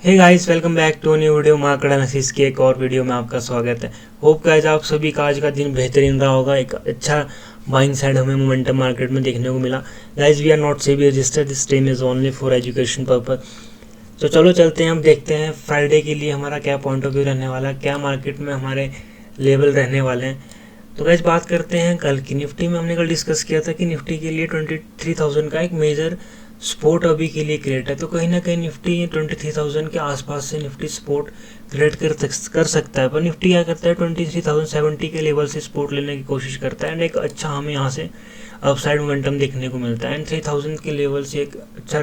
Hey guys, welcome back to new video. Market analysis की एक और वीडियो में आपका स्वागत है। होप गाइस आप सभी का आज का दिन बेहतरीन रहा होगा। एक अच्छा बाइंग साइड हमें मोमेंटम मार्केट में देखने को मिला। Guys we are not SEBI registered, this stream is only for education purpose. तो चलो चलते हैं, हम देखते हैं फ्राइडे के लिए हमारा क्या पॉइंट ऑफ व्यू रहने वाला है, क्या मार्केट में हमारे लेवल रहने वाले हैं। तो गाइस बात करते हैं कल की। निफ्टी में हमने कल डिस्कस किया था कि निफ्टी के लिए 23,000 का एक मेजर सपोर्ट अभी के लिए क्रिएट है। तो कहीं ना कहीं निफ्टी 23,000 के आसपास से निफ्टी सपोर्ट क्रिएट कर सकता है। पर निफ्टी क्या करता है, 23,070 के लेवल से सपोर्ट लेने की कोशिश करता है एंड एक अच्छा हमें यहाँ से अपसाइड मोमेंटम देखने को मिलता है। एंड 3,000 के लेवल से एक अच्छा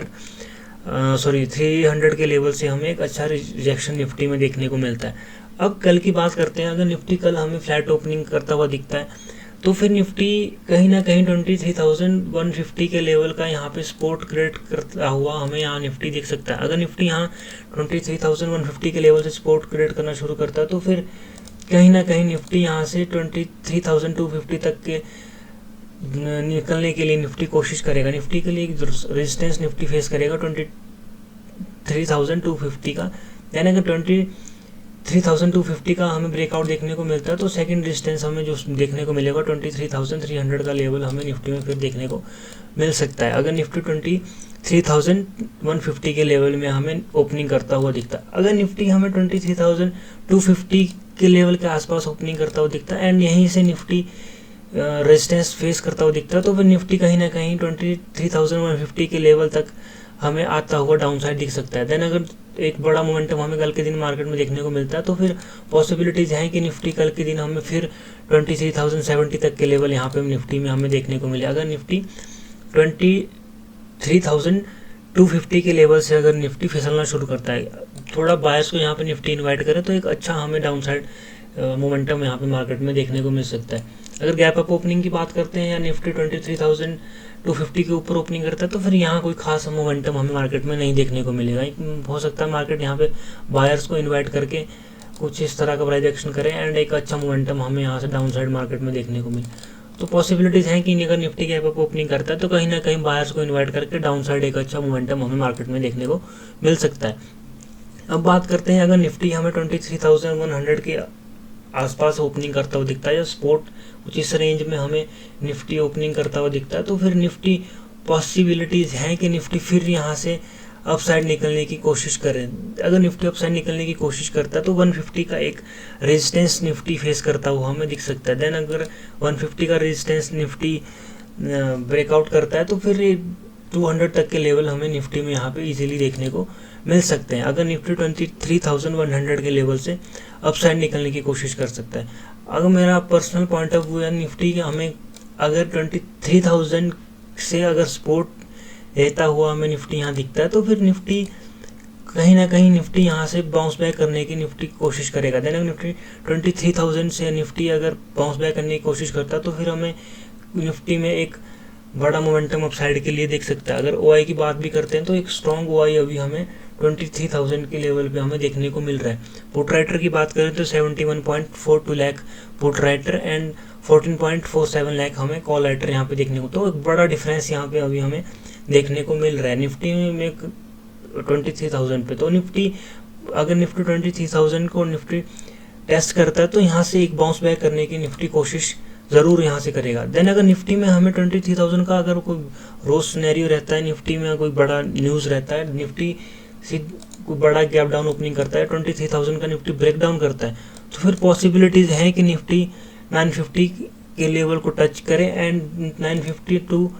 300 के लेवल से हमें एक अच्छा रिजेक्शन निफ्टी में देखने को मिलता है। अब कल की बात करते हैं। अगर निफ्टी कल हमें फ्लैट ओपनिंग करता हुआ दिखता है तो फिर निफ्टी कहीं ना कहीं 23,150 के लेवल का यहाँ पे सपोर्ट क्रिएट करता हुआ हमें यहाँ निफ्टी दिख सकता है। अगर निफ्टी यहाँ 23,150 के लेवल से सपोर्ट क्रिएट करना शुरू करता है तो फिर कहीं ना कहीं निफ्टी यहाँ से 23,250 तक के निकलने के लिए निफ्टी कोशिश करेगा। निफ्टी के लिए एक रेजिस्टेंस निफ्टी फेस करेगा 23,250 का। यानी अगर 23,250 का हमें ब्रेकआउट देखने को मिलता है तो सेकंड डिस्टेंस हमें जो देखने को मिलेगा 23,300 का लेवल हमें निफ्टी में फिर देखने को मिल सकता है। अगर निफ्टी 23,150 के लेवल में हमें ओपनिंग करता हुआ दिखता है, अगर निफ्टी हमें 23,250 के लेवल के आसपास ओपनिंग करता हुआ दिखता है एंड यहीं से निफ्टी रेजिस्टेंस फेस करता हुआ दिखता है तो फिर निफ्टी कहीं ना कहीं 23,150 के लेवल तक हमें आता हुआ डाउन साइड दिख सकता है। देन अगर एक बड़ा मोमेंटम हमें कल के दिन मार्केट में देखने को मिलता है तो फिर पॉसिबिलिटीज हैं कि निफ्टी कल के दिन हमें फिर 23,070 तक के लेवल यहाँ पे निफ्टी में हमें देखने को मिले। अगर निफ्टी 23,250 के लेवल से अगर निफ्टी फिसलना शुरू करता है, थोड़ा बायर्स को यहाँ पे निफ्टी इन्वाइट करे तो एक अच्छा हमें डाउन साइड मोमेंटम यहाँ पे मार्केट में देखने को मिल सकता है। अगर गैप अप ओपनिंग की बात करते हैं या निफ्टी 23,250 के ऊपर ओपनिंग करता है तो फिर यहाँ कोई खास मोमेंटम हमें मार्केट में नहीं देखने को मिलेगा। हो सकता है मार्केट यहाँ पे बायर्स को इन्वाइट करके कुछ इस तरह का प्राइस एक्शन करे एंड एक अच्छा मोमेंटम हमें यहाँ से डाउन साइड मार्केट में देखने को मिले। तो पॉसिबिलिटीज हैं कि अगर निफ्टी गैप अप ओपनिंग करता है तो कहीं ना कहीं बायर्स को इन्वाइट करके डाउन साइड एक अच्छा मोमेंटम हमें मार्केट में देखने को मिल सकता है। अब बात करते हैं, अगर निफ्टी हमें 23,100 के आसपास ओपनिंग करता हुआ दिखता है या स्पोर्ट कुछ इस रेंज में हमें निफ्टी ओपनिंग करता हुआ दिखता है तो फिर निफ्टी पॉसिबिलिटीज हैं कि निफ्टी फिर यहाँ से अपसाइड निकलने की कोशिश करें। अगर निफ्टी अपसाइड निकलने की कोशिश करता है तो 150 का एक रेजिस्टेंस निफ्टी फेस करता हुआ हमें दिख सकता है। देन अगर 150 का रेजिस्टेंस निफ्टी ब्रेकआउट करता है तो फिर 200 तक के लेवल हमें निफ्टी में यहाँ पे इजीली देखने को मिल सकते हैं। अगर निफ्टी 23,100 के लेवल से अपसाइड निकलने की कोशिश कर सकता है। अगर मेरा पर्सनल पॉइंट ऑफ व्यू है निफ्टी के, हमें अगर 23,000 से अगर सपोर्ट रहता हुआ हमें निफ्टी यहाँ दिखता है तो फिर निफ्टी कहीं ना कहीं निफ्टी यहाँ से बाउंस बैक करने की निफ्टी कोशिश करेगा। देन अगर निफ्टी 23,000 से निफ्टी अगर बाउंस बैक करने की कोशिश करता है तो फिर हमें निफ्टी में एक बड़ा मोमेंटम अपसाइड के लिए देख सकता है। अगर ओआई की बात भी करते हैं तो एक स्ट्रॉन्ग ओआई अभी हमें 23,000 के लेवल पे हमें देखने को मिल रहा है। पुट राइटर की बात करें तो 71.42 lakh put writer and 14.47 lakh हमें कॉल राइटर यहाँ पे देखने को, तो एक बड़ा डिफरेंस यहाँ पे अभी हमें देखने को मिल रहा है निफ्टी में 23,000 पे। तो निफ्टी अगर निफ्टी 23,000 को निफ्टी टेस्ट करता है तो यहाँ से एक बाउंस बैक करने की निफ्टी कोशिश ज़रूर यहाँ से करेगा। देन अगर निफ्टी में हमें 23,000 का अगर कोई रोज सिनेरियो रहता है, निफ्टी में कोई बड़ा न्यूज़ रहता है, निफ्टी से कोई बड़ा गैप डाउन ओपनिंग करता है, 23,000 का निफ्टी ब्रेक डाउन करता है तो फिर पॉसिबिलिटीज़ हैं कि निफ्टी 950 के लेवल को टच करे एंड 950 टू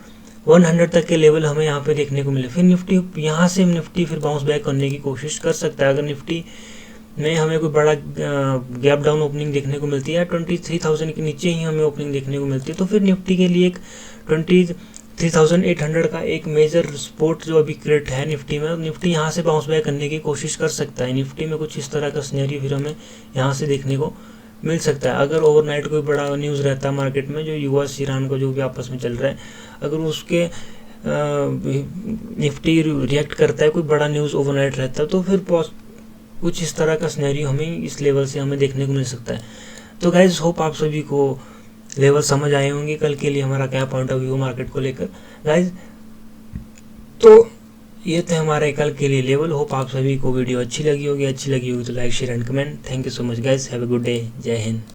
100 तक के लेवल हमें यहाँ पे देखने को मिले। फिर निफ्टी यहाँ से निफ्टी फिर बाउंस बैक करने की कोशिश कर सकता है। अगर निफ्टी में हमें कोई बड़ा गैप डाउन ओपनिंग देखने को मिलती है, 23,000 के नीचे ही हमें ओपनिंग देखने को मिलती है तो फिर निफ्टी के लिए एक 23,800 का एक मेजर सपोर्ट जो अभी क्रिएट है निफ्टी में, निफ्टी यहाँ से बाउंस बैक करने की कोशिश कर सकता है। निफ्टी में कुछ इस तरह का सिनेरियो फिर हमें यहाँ से देखने को मिल सकता है। अगर ओवरनाइट कोई बड़ा न्यूज़ रहता है मार्केट में, जो यूएस ईरान को जो भी आपस में चल रहा है, अगर उसके निफ्टी रिएक्ट करता है, कोई बड़ा न्यूज़ ओवरनाइट रहता है तो फिर कुछ इस तरह का सिनेरियो हमें इस लेवल से हमें देखने को मिल सकता है। तो गाइज होप आप सभी को लेवल समझ आए होंगे कल के लिए हमारा क्या पॉइंट ऑफ व्यू मार्केट को लेकर। गाइज तो ये थे हमारे कल के लिए लेवल। होप आप सभी को वीडियो अच्छी लगी होगी तो like share and comment. Thank you so much guys, have a good day, जय हिंद।